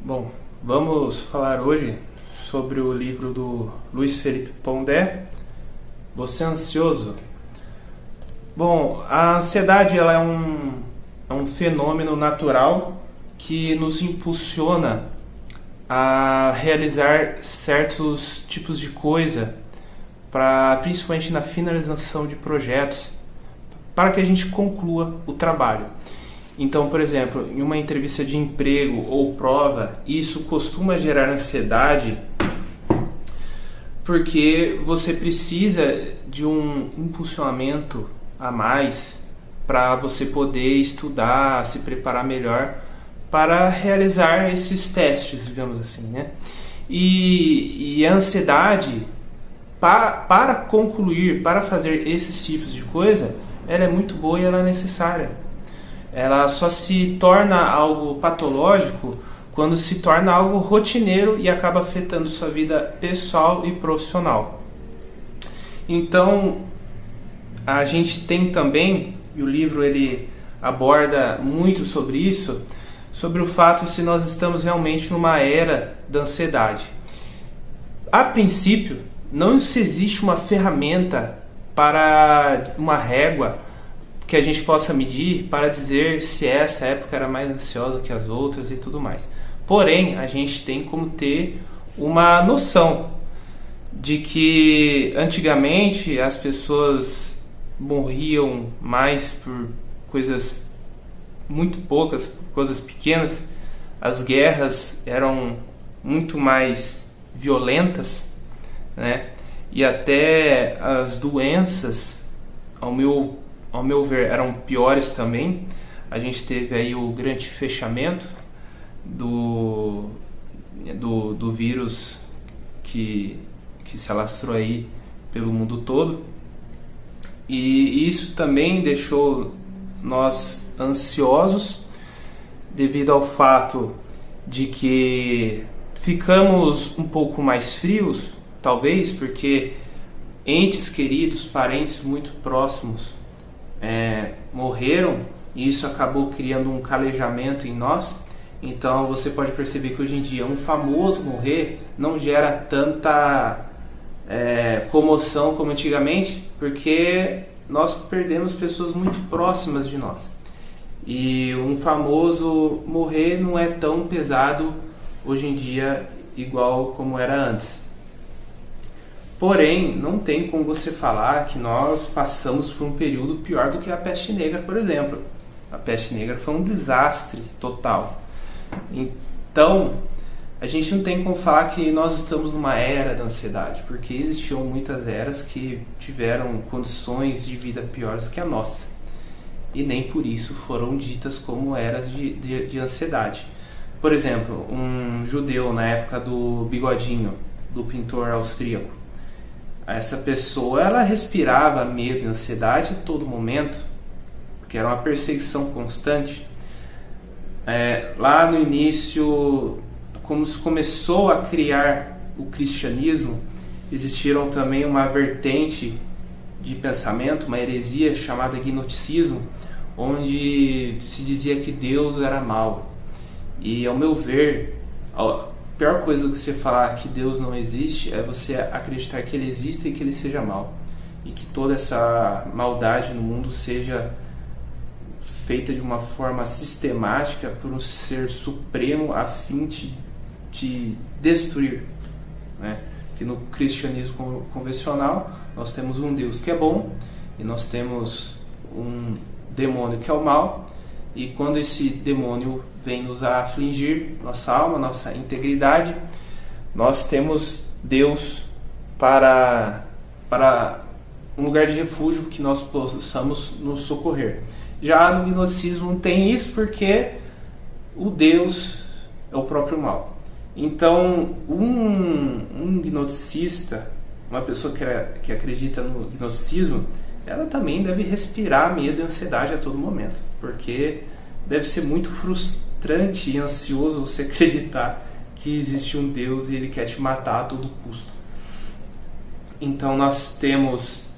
Bom, vamos falar hoje sobre o livro do Luiz Felipe Pondé, Você é Ansioso? Bom, a ansiedade ela é um fenômeno natural que nos impulsiona a realizar certos tipos de coisa, principalmente na finalização de projetos, para que a gente conclua o trabalho. Então, por exemplo, em uma entrevista de emprego ou prova, isso costuma gerar ansiedade porque você precisa de um impulsionamento a mais para você poder estudar, se preparar melhor para realizar esses testes, digamos assim, né? E a ansiedade, para concluir, para fazer esses tipos de coisa, ela é muito boa e ela é necessária. Ela só se torna algo patológico quando se torna algo rotineiro e acaba afetando sua vida pessoal e profissional. Então, a gente tem também, e o livro ele aborda muito sobre isso, sobre o fato se nós estamos realmente numa era da ansiedade. A princípio, não existe uma ferramenta para uma régua que a gente possa medir para dizer se essa época era mais ansiosa que as outras e tudo mais. Porém, a gente tem como ter uma noção de que antigamente as pessoas morriam mais por coisas muito poucas, coisas pequenas. As guerras eram muito mais violentas, né? E até as doenças, ao meu ver, eram piores também. A gente teve aí o grande fechamento do vírus que se alastrou aí pelo mundo todo. E isso também deixou nós ansiosos devido ao fato de que ficamos um pouco mais frios, talvez, porque entes queridos, parentes muito próximos morreram, e isso acabou criando um calejamento em nós. Então você pode perceber que hoje em dia um famoso morrer não gera tanta comoção como antigamente, porque nós perdemos pessoas muito próximas de nós, e um famoso morrer não é tão pesado hoje em dia igual como era antes. Porém, não tem como você falar que nós passamos por um período pior do que a peste negra, por exemplo. A peste negra foi um desastre total. Então, a gente não tem como falar que nós estamos numa era da ansiedade, porque existiam muitas eras que tiveram condições de vida piores que a nossa. E nem por isso foram ditas como eras de ansiedade. Por exemplo, um judeu na época do Bigodinho, do pintor austríaco, essa pessoa ela respirava medo e ansiedade a todo momento, porque era uma perseguição constante. Lá no início, como se começou a criar o cristianismo, existiram também uma vertente de pensamento, uma heresia chamada gnosticismo, onde se dizia que Deus era mau. E ao meu ver, a pior coisa que você falar que Deus não existe é você acreditar que Ele existe e que Ele seja mau, e que toda essa maldade no mundo seja feita de uma forma sistemática por um ser supremo a fim de destruir, né? Que no cristianismo convencional nós temos um Deus que é bom e nós temos um demônio que é o mal, e quando esse demônio vem nos afligir, nossa alma, nossa integridade, nós temos Deus para um lugar de refúgio que nós possamos nos socorrer. Já no gnosticismo não tem isso, porque o Deus é o próprio mal. Então, um gnosticista, uma pessoa que acredita no gnosticismo, ela também deve respirar medo e ansiedade a todo momento, porque deve ser muito frustrante e ansioso você acreditar que existe um Deus e Ele quer te matar a todo custo. Então nós temos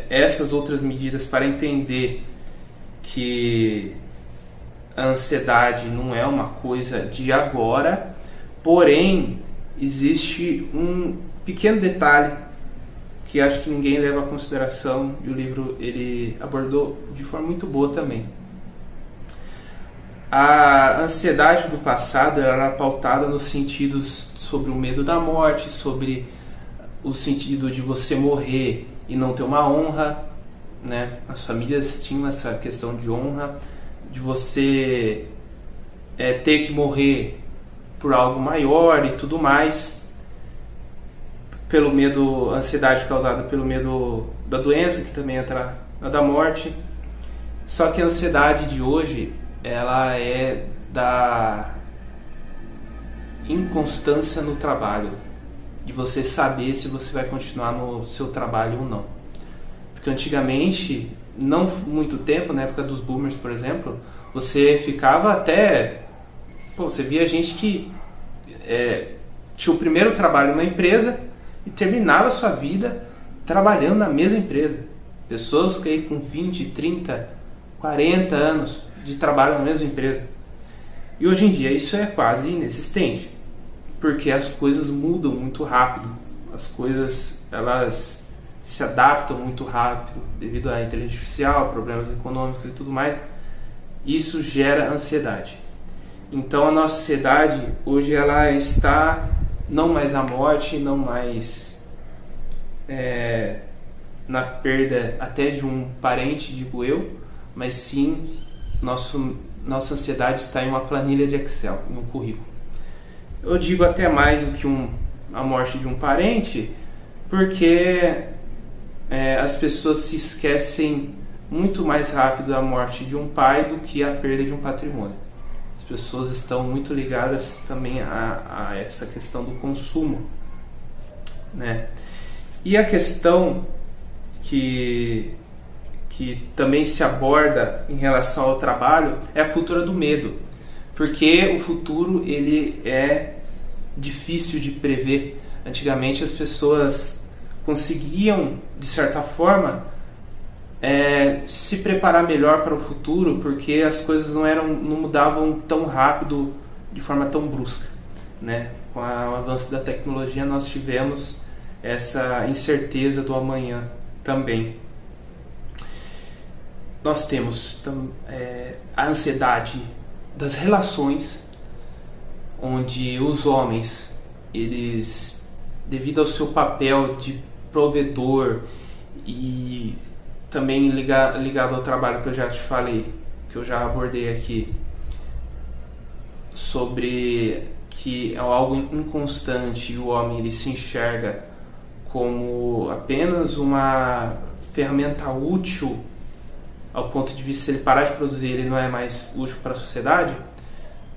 essas outras medidas para entender que a ansiedade não é uma coisa de agora, porém existe um pequeno detalhe que acho que ninguém leva em consideração, e o livro ele abordou de forma muito boa também. A ansiedade do passado era pautada nos sentidos sobre o medo da morte, sobre o sentido de você morrer e não ter uma honra, né? As famílias tinham essa questão de honra, de você ter que morrer por algo maior e tudo mais, pelo medo, ansiedade causada pelo medo da doença, que também entra na da morte. Só que a ansiedade de hoje, ela é da inconstância no trabalho, de você saber se você vai continuar no seu trabalho ou não. Porque antigamente, não muito tempo, na época dos boomers, por exemplo, você ficava até... você via gente que tinha o primeiro trabalho numa empresa e terminava a sua vida trabalhando na mesma empresa. Pessoas que aí com 20, 30, 40 anos de trabalho na mesma empresa. E hoje em dia isso é quase inexistente, porque as coisas mudam muito rápido, as coisas elas se adaptam muito rápido devido à inteligência artificial, problemas econômicos e tudo mais. Isso gera ansiedade. Então a nossa sociedade hoje ela está não mais na morte, não mais na perda até de um parente, digo eu, mas sim nossa ansiedade está em uma planilha de Excel, em um currículo. Eu digo até mais do que a morte de um parente, porque as pessoas se esquecem muito mais rápido da morte de um pai do que a perda de um patrimônio. As pessoas estão muito ligadas também a essa questão do consumo, né? E a questão que também se aborda em relação ao trabalho é a cultura do medo, porque o futuro ele é difícil de prever. Antigamente as pessoas conseguiam, de certa forma, se preparar melhor para o futuro, porque as coisas não mudavam tão rápido, de forma tão brusca, né? Com o avanço da tecnologia nós tivemos essa incerteza do amanhã também. Nós temos a ansiedade das relações, onde os homens, eles, devido ao seu papel de provedor e também ligado ao trabalho que eu já te falei, que eu já abordei aqui, sobre que é algo inconstante e o homem ele se enxerga como apenas uma ferramenta útil, ao ponto de vista, se ele parar de produzir, ele não é mais útil para a sociedade.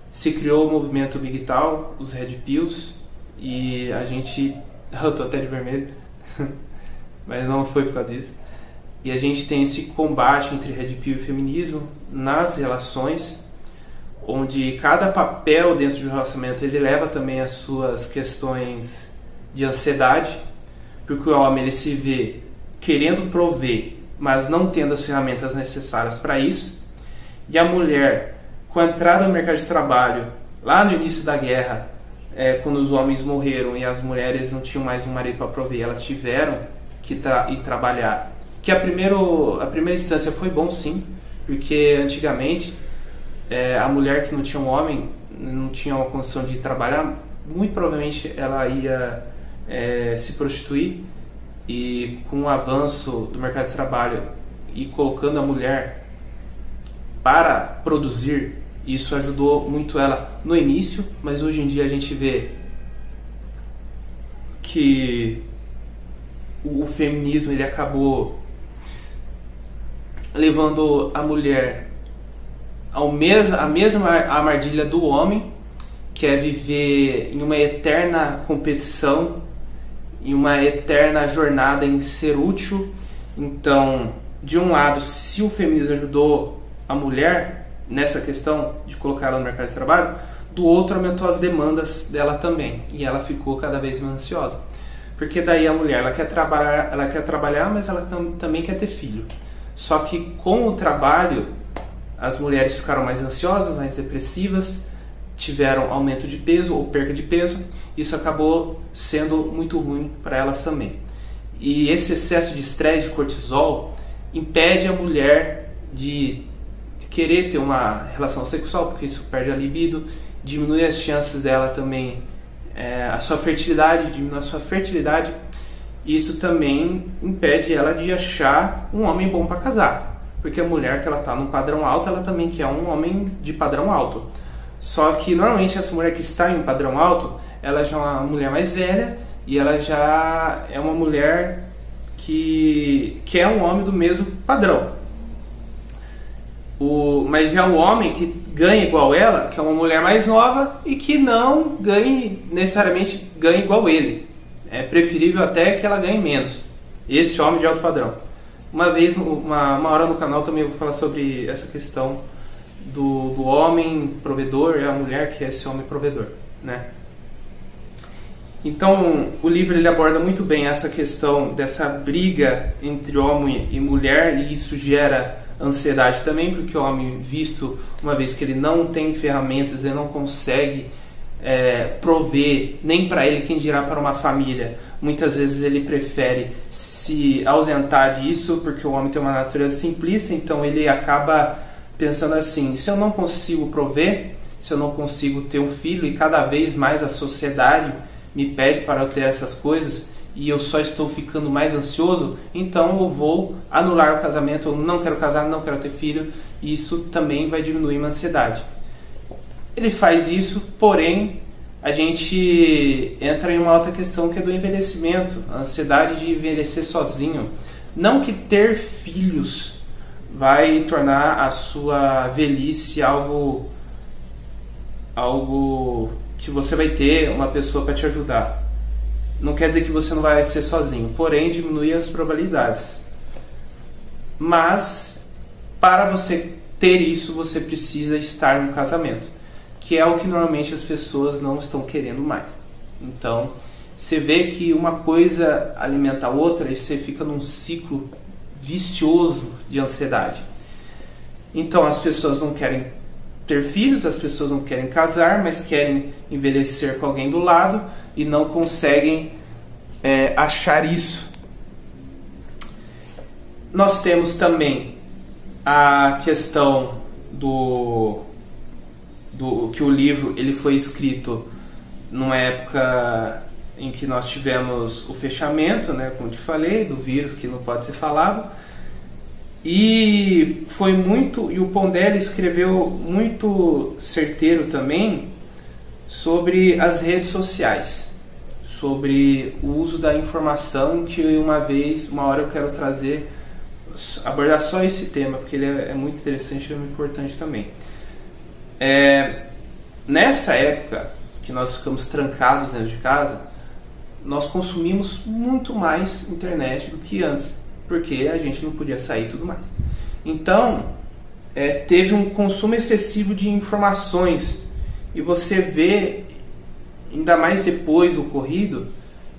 Se criou o movimento MGTOW, os Red Pills, e a gente... eu tô até de vermelho, mas não foi por causa disso. E a gente tem esse combate entre Red Pill e feminismo nas relações, onde cada papel dentro do relacionamento ele leva também as suas questões de ansiedade, porque o homem ele se vê querendo prover, mas não tendo as ferramentas necessárias para isso, e a mulher, com a entrada no mercado de trabalho, lá no início da guerra, quando os homens morreram e as mulheres não tinham mais um marido para prover, elas tiveram que ir trabalhar. Que a primeira instância foi bom, sim, porque antigamente a mulher que não tinha um homem, não tinha uma condição de trabalhar, muito provavelmente ela ia se prostituir. E com o avanço do mercado de trabalho e colocando a mulher para produzir, isso ajudou muito ela no início, mas hoje em dia a gente vê que o feminismo ele acabou levando a mulher a mesma armadilha do homem, que é viver em uma eterna competição, em uma eterna jornada em ser útil. Então, de um lado, se o feminismo ajudou a mulher nessa questão de colocar ela no mercado de trabalho, do outro aumentou as demandas dela também, e ela ficou cada vez mais ansiosa. Porque daí a mulher ela quer trabalhar, mas ela também quer ter filho. Só que com o trabalho as mulheres ficaram mais ansiosas, mais depressivas, tiveram aumento de peso ou perca de peso. Isso acabou sendo muito ruim para elas também. E esse excesso de estresse, de cortisol, impede a mulher de querer ter uma relação sexual, porque isso perde a libido, diminui as chances dela também, a sua fertilidade, diminui a sua fertilidade. Isso também impede ela de achar um homem bom para casar, porque a mulher que ela está num padrão alto, ela também quer um homem de padrão alto. Só que normalmente essa mulher que está em um padrão alto, ela já é uma mulher mais velha e ela já é uma mulher que quer um homem do mesmo padrão. Mas já o homem que ganha igual ela, que é uma mulher mais nova e que não necessariamente ganha igual ele. É preferível até que ela ganhe menos. Esse homem de alto padrão. Uma hora no canal também eu vou falar sobre essa questão do homem provedor e a mulher que é esse homem provedor, né? Então o livro ele aborda muito bem essa questão dessa briga entre homem e mulher, e isso gera ansiedade também, porque o homem, visto uma vez que ele não tem ferramentas, ele não consegue prover nem para ele, quem dirá para uma família. Muitas vezes ele prefere se ausentar disso, porque o homem tem uma natureza simplista, então ele acaba pensando assim: se eu não consigo prover, se eu não consigo ter um filho, e cada vez mais a sociedade me pede para eu ter essas coisas, e eu só estou ficando mais ansioso, então eu vou anular o casamento, eu não quero casar, não quero ter filho, e isso também vai diminuir a ansiedade. Ele faz isso, porém, a gente entra em uma outra questão que é do envelhecimento, a ansiedade de envelhecer sozinho. Não que ter filhos vai tornar a sua velhice algo que você vai ter uma pessoa para te ajudar. Não quer dizer que você não vai ser sozinho, porém diminui as probabilidades. Mas para você ter isso, você precisa estar no casamento, que é o que normalmente as pessoas não estão querendo mais. Então, você vê que uma coisa alimenta a outra e você fica num ciclo vicioso de ansiedade. Então, as pessoas não querem ter filhos, as pessoas não querem casar, mas querem envelhecer com alguém do lado e não conseguem achar isso. Nós temos também a questão do que o livro ele foi escrito numa época em que nós tivemos o fechamento, né, como te falei, do vírus que não pode ser falado. E o Pondé escreveu muito certeiro também sobre as redes sociais, sobre o uso da informação, que uma hora eu quero abordar só esse tema, porque ele é muito interessante e é muito importante também. Nessa época que nós ficamos trancados dentro de casa, nós consumimos muito mais internet do que antes, porque a gente não podia sair e tudo mais. Então, teve um consumo excessivo de informações, e você vê, ainda mais depois do ocorrido,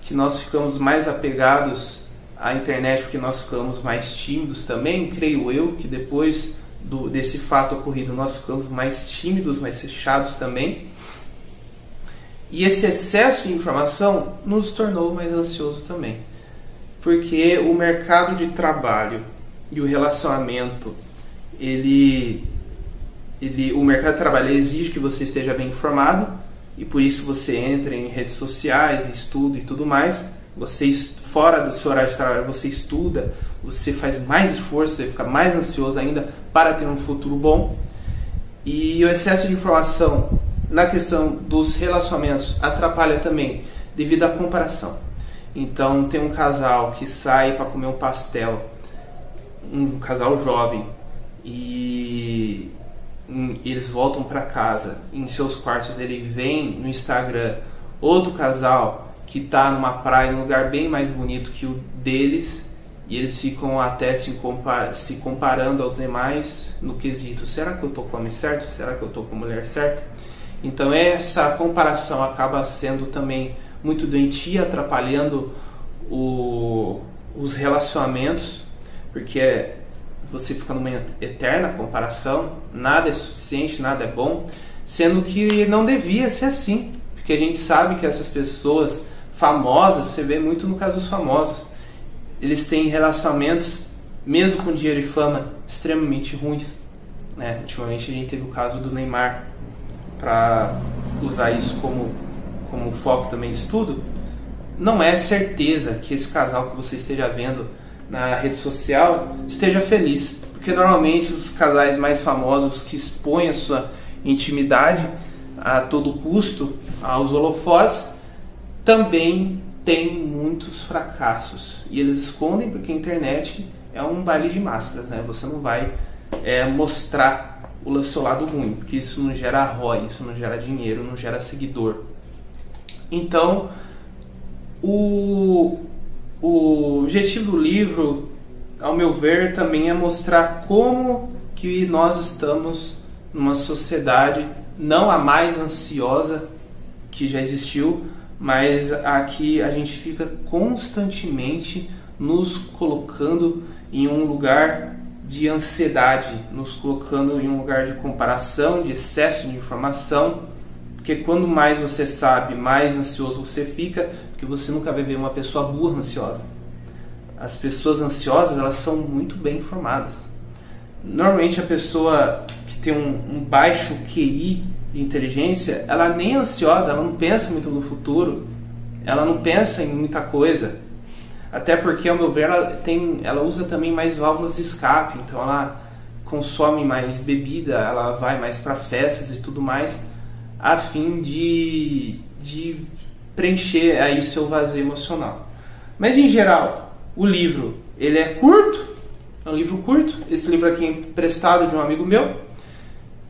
que nós ficamos mais apegados à internet, porque nós ficamos mais tímidos também, creio eu, que depois desse fato ocorrido nós ficamos mais tímidos, mais fechados também. E esse excesso de informação nos tornou mais ansioso também, porque o mercado de trabalho e o relacionamento, o mercado de trabalho exige que você esteja bem informado, e por isso você entra em redes sociais, estuda e tudo mais. Você, fora do seu horário de trabalho, você estuda, você faz mais esforço, você fica mais ansioso ainda para ter um futuro bom. E o excesso de informação na questão dos relacionamentos atrapalha também, devido à comparação. Então, tem um casal que sai para comer um pastel, um casal jovem, e eles voltam para casa, em seus quartos ele vem no Instagram outro casal que está numa praia, num lugar bem mais bonito que o deles, e eles ficam até se comparando aos demais no quesito: será que eu estou com o homem certo? Será que eu estou com a mulher certa? Então essa comparação acaba sendo também muito doentia, atrapalhando os relacionamentos, porque você fica numa eterna comparação, nada é suficiente, nada é bom, sendo que não devia ser assim, porque a gente sabe que essas pessoas famosas, você vê muito no caso dos famosos, eles têm relacionamentos, mesmo com dinheiro e fama, extremamente ruins, né? Ultimamente a gente teve o caso do Neymar, para usar isso como foco também de estudo. Não é certeza que esse casal que você esteja vendo na rede social esteja feliz, porque normalmente os casais mais famosos que expõem a sua intimidade a todo custo aos holofotes também têm muitos fracassos, e eles escondem porque a internet é um baile de máscaras, né? Você não vai mostrar o seu lado ruim, porque isso não gera ROI, isso não gera dinheiro, não gera seguidor. Então o objetivo do livro, ao meu ver, também é mostrar como que nós estamos numa sociedade não a mais ansiosa que já existiu, mas aqui a gente fica constantemente nos colocando em um lugar de ansiedade, nos colocando em um lugar de comparação, de excesso de informação, porque quando mais você sabe, mais ansioso você fica, porque você nunca vai ver uma pessoa burra ansiosa. As pessoas ansiosas, elas são muito bem informadas. Normalmente a pessoa que tem um baixo QI de inteligência, ela nem é ansiosa, ela não pensa muito no futuro, ela não pensa em muita coisa, até porque, ao meu ver, ela usa também mais válvulas de escape, então ela consome mais bebida, ela vai mais para festas e tudo mais, a fim de preencher aí seu vazio emocional. Mas em geral, o livro, ele é curto, é um livro curto. Esse livro aqui é emprestado de um amigo meu,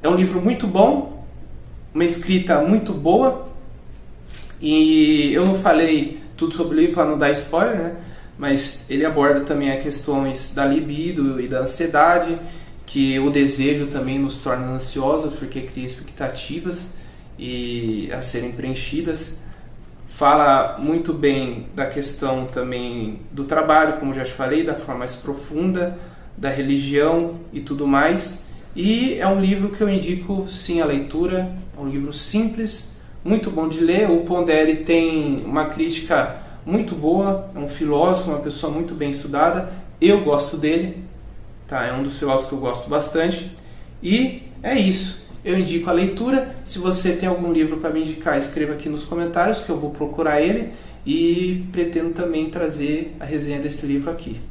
é um livro muito bom, uma escrita muito boa, e eu não falei tudo sobre o livro para não dar spoiler, né? Mas ele aborda também as questões da libido e da ansiedade, que o desejo também nos torna ansiosos porque cria expectativas e a serem preenchidas. Fala muito bem da questão também do trabalho, como já te falei, da forma mais profunda, da religião e tudo mais. E é um livro que eu indico sim a leitura, é um livro simples, muito bom de ler. O Pondé tem uma crítica muito boa, é um filósofo, uma pessoa muito bem estudada, eu gosto dele, tá? É um dos filósofos que eu gosto bastante, e é isso, eu indico a leitura. Se você tem algum livro para me indicar, escreva aqui nos comentários que eu vou procurar ele, e pretendo também trazer a resenha desse livro aqui.